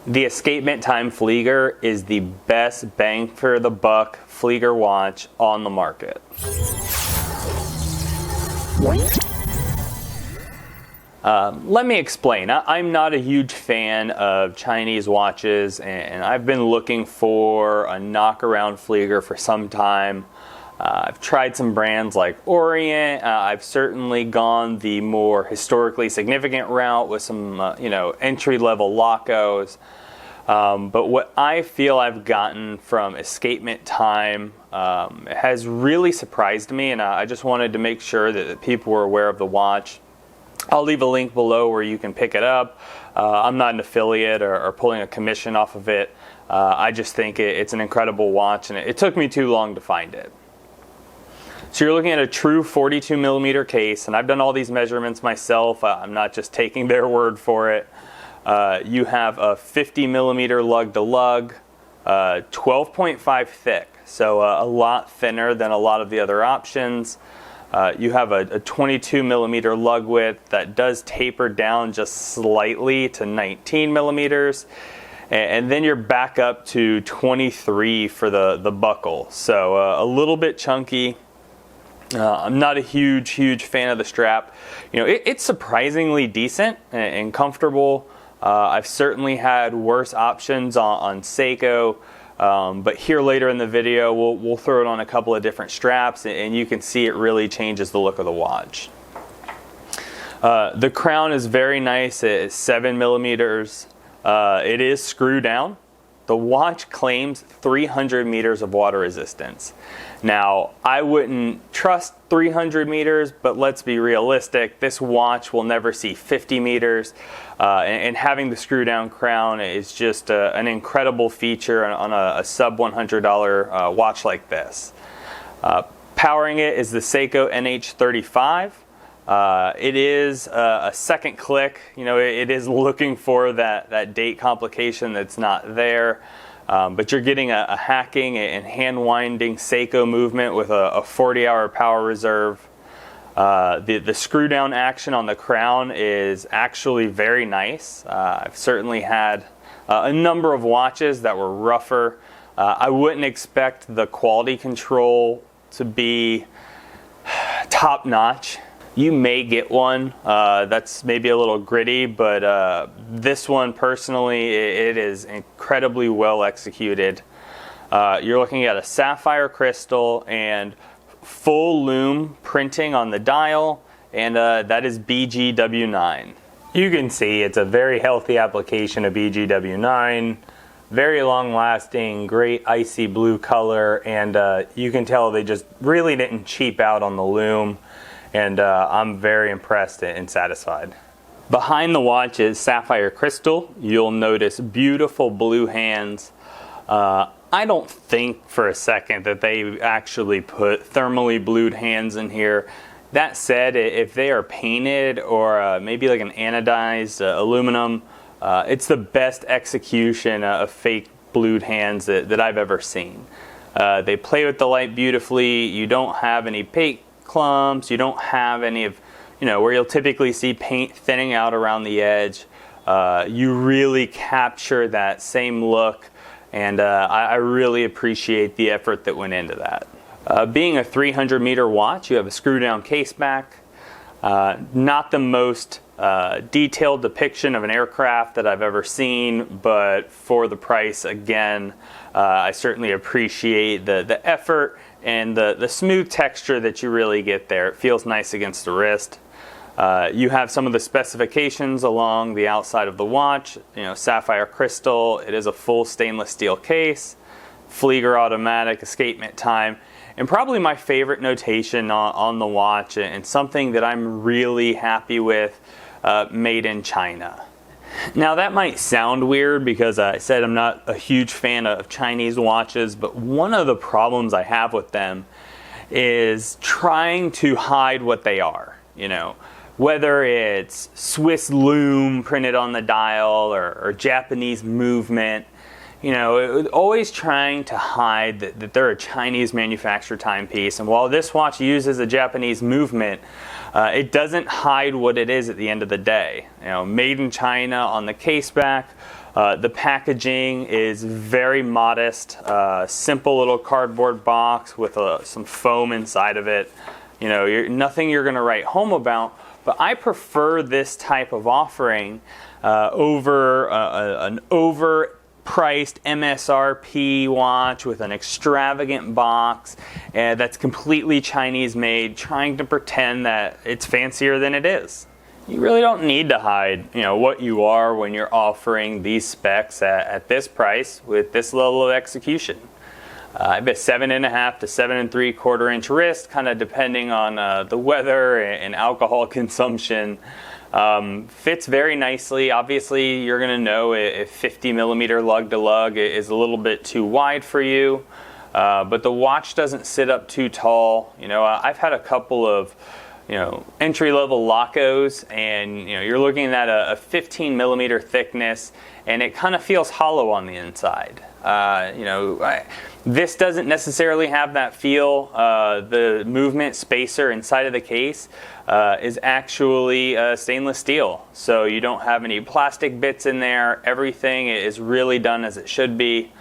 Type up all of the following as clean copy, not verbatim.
The Escapement Time Flieger is the best bang for the buck Flieger watch on the market. Let me explain. I'm not a huge fan of Chinese watches, and I've been looking for a knockaround Flieger for some time. I've tried some brands like Orient. I've certainly gone the more historically significant route with some entry-level Lacos. But what I feel I've gotten from Escapement Time has really surprised me, and I just wanted to make sure that people were aware of the watch. I'll leave a link below where you can pick it up. I'm not an affiliate or pulling a commission off of it. I just think it's an incredible watch, and it took me too long to find it. So you're looking at a true 42 millimeter case, and I've done all these measurements myself. I'm not just taking their word for it. You have a 50 millimeter lug to lug, 12.5 thick, so a lot thinner than a lot of the other options. You have a 22 millimeter lug width that does taper down just slightly to 19 millimeters. And then you're back up to 23 for the buckle. So a little bit chunky. I'm not a huge fan of the strap. It's surprisingly decent and comfortable. I've certainly had worse options on Seiko. But here later in the video, we'll throw it on a couple of different straps, and you can see it really changes the look of the watch. The crown is very nice. It's 7 millimeters. It is screw down. The watch claims 300 meters of water resistance. Now, I wouldn't trust 300 meters, but let's be realistic. This watch will never see 50 meters. And having the screw down crown is just an incredible feature on a sub $100 watch like this. Powering it is the Seiko NH35. It is a second click. It is looking for that date complication that's not there. But you're getting a hacking and hand winding Seiko movement with a 40-hour power reserve. The screw down action on the crown is actually very nice. I've certainly had a number of watches that were rougher. I wouldn't expect the quality control to be top notch. You may get one that's maybe a little gritty, but this one personally, it is incredibly well executed. You're looking at a sapphire crystal and full lume printing on the dial, and that is BGW9. You can see it's a very healthy application of BGW9. Very long lasting, great icy blue color, and you can tell they just really didn't cheap out on the lume. And I'm very impressed and satisfied. Behind the watch is sapphire crystal. You'll notice beautiful blue hands. I don't think for a second that they actually put thermally blued hands in here. That said, if they are painted or maybe like an anodized aluminum, it's the best execution of fake blued hands that I've ever seen. They play with the light beautifully. You don't have any paint clumps. You don't have any of, where you'll typically see paint thinning out around the edge. You really capture that same look, and I really appreciate the effort that went into that. Being a 300 meter watch, you have a screw down caseback. Not the most detailed depiction of an aircraft that I've ever seen, but for the price, again, I certainly appreciate the effort and the smooth texture that you really get there. It feels nice against the wrist. You have some of the specifications along the outside of the watch. Sapphire crystal. It is a full stainless steel case. Flieger automatic, escapement time. And probably my favorite notation on the watch, and something that I'm really happy with, made in China. Now that might sound weird because I said I'm not a huge fan of Chinese watches, but one of the problems I have with them is trying to hide what they are. Whether it's Swiss loom printed on the dial or Japanese movement, always trying to hide that they're a Chinese manufactured timepiece. And while this watch uses a Japanese movement, it doesn't hide what it is at the end of the day. Made in China on the caseback, The packaging is very modest, simple little cardboard box with some foam inside of it. You know, nothing you're going to write home about, but I prefer this type of offering over an overpriced MSRP watch with an extravagant box that's completely Chinese made, trying to pretend that it's fancier than it is. You really don't need to hide, you know, what you are when you're offering these specs at this price with this level of execution. I have a 7.5 to 7.75 inch wrist, kind of depending on the weather and alcohol consumption. Fits very nicely. Obviously, you're going to know if 50 millimeter lug to lug is a little bit too wide for you, but the watch doesn't sit up too tall. You know, I've had a couple of entry-level Lacos, and you're looking at a 15 millimeter thickness, and it kind of feels hollow on the inside. This doesn't necessarily have that feel. The movement spacer inside of the case is actually stainless steel, so you don't have any plastic bits in there. Everything is really done as it should be.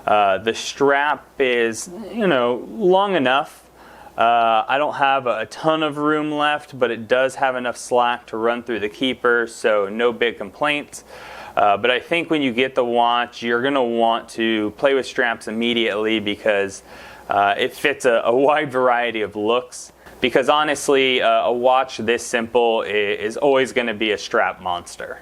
The strap is, long enough. I don't have a ton of room left, but it does have enough slack to run through the keeper, so no big complaints. But I think when you get the watch, you're going to want to play with straps immediately because it fits a wide variety of looks. Because honestly, a watch this simple is always going to be a strap monster.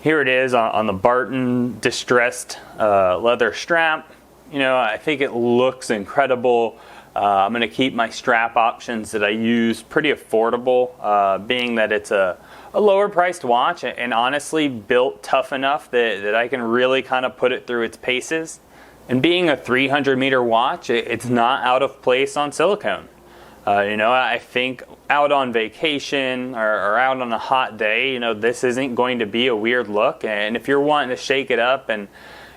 Here it is on the Barton distressed leather strap. I think it looks incredible. I'm going to keep my strap options that I use pretty affordable, being that it's a lower priced watch and honestly built tough enough that I can really kind of put it through its paces. And being a 300 meter watch, it's not out of place on silicone. I think out on vacation or out on a hot day, this isn't going to be a weird look. And if you're wanting to shake it up and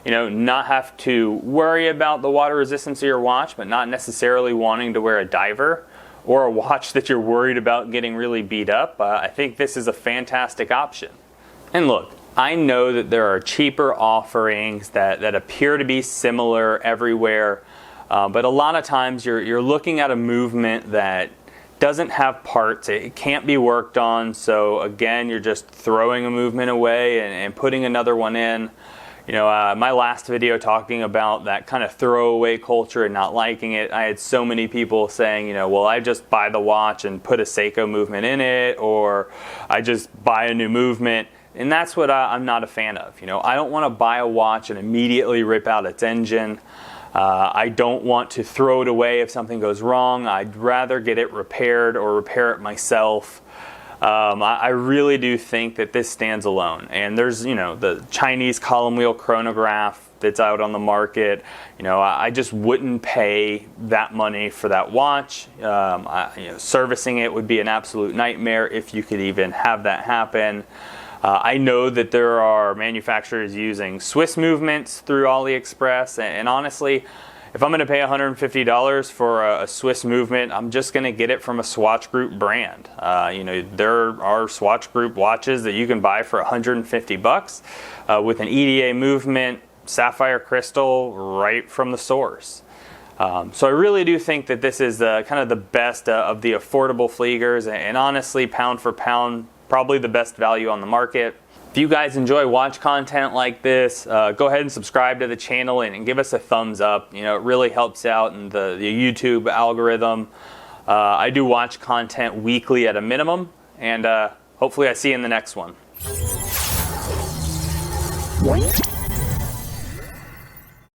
not have to worry about the water resistance of your watch, but not necessarily wanting to wear a diver or a watch that you're worried about getting really beat up, I think this is a fantastic option. And look, I know that there are cheaper offerings that appear to be similar everywhere, but a lot of times you're looking at a movement that doesn't have parts, it can't be worked on, so again, you're just throwing a movement away and putting another one in. My last video talking about that kind of throwaway culture and not liking it, I had so many people saying, well, I just buy the watch and put a Seiko movement in it, or I just buy a new movement. And that's what I'm not a fan of. I don't want to buy a watch and immediately rip out its engine. I don't want to throw it away if something goes wrong. I'd rather get it repaired or repair it myself. I really do think that this stands alone. And there's, the Chinese column wheel chronograph that's out on the market. I just wouldn't pay that money for that watch. Servicing it would be an absolute nightmare if you could even have that happen. I know that there are manufacturers using Swiss movements through AliExpress, and honestly, if I'm going to pay $150 for a Swiss movement, I'm just going to get it from a Swatch Group brand. There are Swatch Group watches that you can buy for $150 with an EDA movement, sapphire crystal, right from the source. So I really do think that this is kind of the best of the affordable Fleegers, and honestly, pound for pound, probably the best value on the market. If you guys enjoy watch content like this, go ahead and subscribe to the channel and give us a thumbs up. It really helps out in the YouTube algorithm. I do watch content weekly at a minimum, and hopefully I see you in the next one.